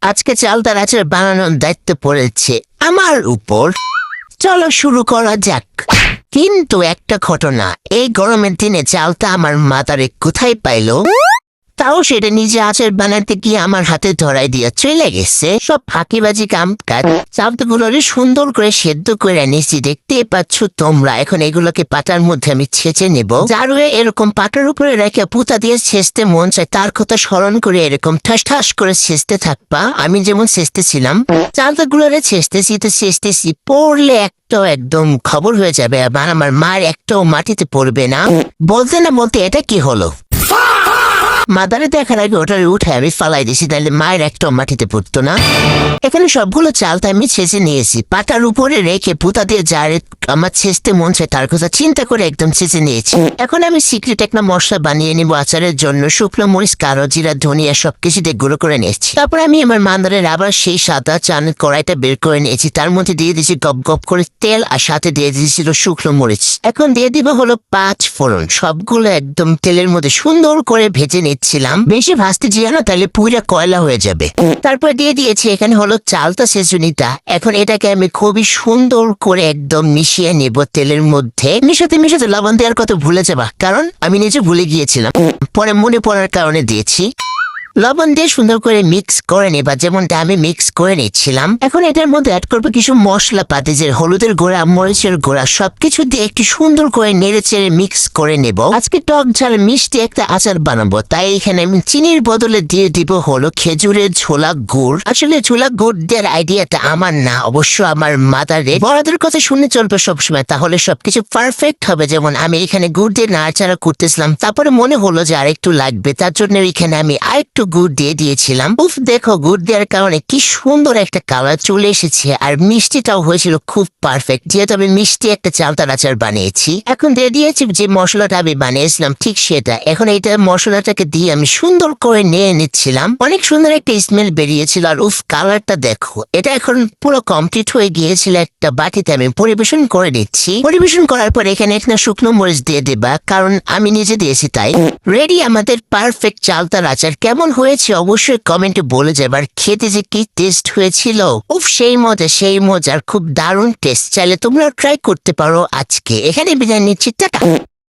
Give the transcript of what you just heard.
আজকে চালতার আচার বানানোর দায়িত্ব পড়েছে আমার উপর। চলো শুরু করা যাক। কিন্তু একটা ঘটনা, এই গরমের দিনে চালতা আমার মাথারে কোথায় পাইলো, তাও সেটা নিজে আচার বানাতে গিয়ে আমার হাতে ধরাই দিয়ে চলে গেছে। সব ফাঁকিবাজি কাম কাজ। চালতাগুলোরে সুন্দর করে সেদ্ধ করে নিয়েছি, দেখতে পাচ্ছ তোমরা। এখন এগুলোকে পাটার মধ্যে আমি ছেঁচে নেব। যার এরকম পাটার উপরে রেখে পুঁতা দিয়ে ছেঁচতে মন চায়, তার কথা স্মরণ করে এরকম ঠাস ঠাস করে ছেঁচতে থাকবা। আমি যেমন ছেঁচতেছিলাম, চালতাগুলোরে ছেঁচতেছি পড়লে একটাও একদম খবর হয়ে যাবে, আবার আমার মার একটাও মাটিতে পড়বে না। বলতে না বলতে এটা কি হলো, মাদারে দেখার আগে ওটারে উঠে আমি ফালাই দিছি, তাহলে মায়ের একটা মাটিতে পড়তো না। এখানে সবগুলো চালতা আমি ছেঁচে নিয়েছি, পাতার উপরে রেখে পুঁতা দিয়ে যার আমার ছেঁচতে মন চায় তার কথা চিন্তা করে একদম ছেঁচে নিয়েছি। এখন আমি সিক্রেট একটা মশলা বানিয়ে নিব আচারের জন্য। শুকনো মরিচ, কালো জিরা, ধনিয়া সবকিছু দিয়ে গুঁড়ো করে নিয়েছি। তারপর আমি আমার মাদারের আবার সেই সাদা চানের কড়াইটা বের করে নিয়েছি, তার মধ্যে দিয়ে দিয়েছি গপ গপ করে তেল, আর সাথে দিয়ে দিয়েছিল শুকনো মরিচ। এখন দিয়ে দিব হলো 5 ফোড়ন। সবগুলো একদম তেলের মধ্যে সুন্দর করে ভেজে নিচ্ছিলাম। বেশি ভাজতে যেও না, তাহলে পুরা কয়লা হয়ে যাবে। তারপর দিয়ে দিয়েছি এখানে হলো চালতা ছেঁচুনিটা। এখন এটাকে আমি খুবই সুন্দর করে একদম মিশিয়ে নেব তেলের মধ্যে। মিশাতে লবণ দেওয়ার কথা ভুলে যাবা, কারণ আমি নিজে ভুলে গিয়েছিলাম, পরে মনে পড়ার কারণে দিয়েছি। লবণ দিয়ে সুন্দর করে মিক্স করে নেবা, যেমনটা আমি মিক্স করে নিচ্ছিলাম। এখন এটার মধ্যে অ্যাড করবো কিছু মশলা পাতি, যে হলুদের গুঁড়া, মরিচের গুঁড়া, সবকিছু দিয়ে একটু সুন্দর করে নেড়ে চেড়ে মিক্স করে নেব। আজকে টক ঝাল মিষ্টি একটা আচার বানাবো, তাই এখানে আমি চিনির বদলে দিয়ে দিব হলো খেজুরের ঝোলা গুড়। আসলে ঝোলা গুড় দেওয়ার আইডিয়াটা আমার না, অবশ্য আমার মাদারে। বড়দের কথা শুনে চলবে সবসময়, তাহলে সবকিছু পারফেক্ট হবে। যেমন আমি এখানে গুড় দিয়ে নাড়াচাড়া করতেছিলাম, তারপরে মনে হলো যে আরেকটু লাগবে, তার জন্য এখানে আমি আরেকটু গুড় দিয়ে দিয়েছিলাম। উফ, দেখো গুড় দেওয়ার কারণে কি সুন্দর একটা কালার চলে এসেছে, আর মিষ্টিটাও হয়েছিল খুব পারফেক্ট, যেহেতু আমি মিষ্টি একটা চালতার আচার বানিয়েছি। এখন দিয়ে দিয়েছি যে মশলাটা আমি বানিয়েছিলাম ঠিক সেটা। এখন এইটা মশলাটাকে দিয়ে আমি সুন্দর করে নিয়ে নিচ্ছিলাম। অনেক সুন্দর একটা স্মেল বেরিয়েছিল, আর উফ কালারটা দেখো। এটা এখন পুরো কমপ্লিট হয়ে গিয়েছিল। একটা বাটিতে আমি পরিবেশন করে দিচ্ছি। পরিবেশন করার পর এখানে একটা শুকনো মরিচ দিয়ে দেবা, কারণ আমি নিজে দিয়েছি তাই। রেডি আমাদের পারফেক্ট চালতার আচার। কেমন হয়েছে অবশ্যই কমেন্টে বলে যাবার। খেতে যে কি টেস্ট হয়েছিল, উফ সেই মজার, খুব দারুণ টেস্ট। চাইলে তোমরা ট্রাই করতে পারো আজকে। এখানে বিদায় নিচ্ছি, টাটা।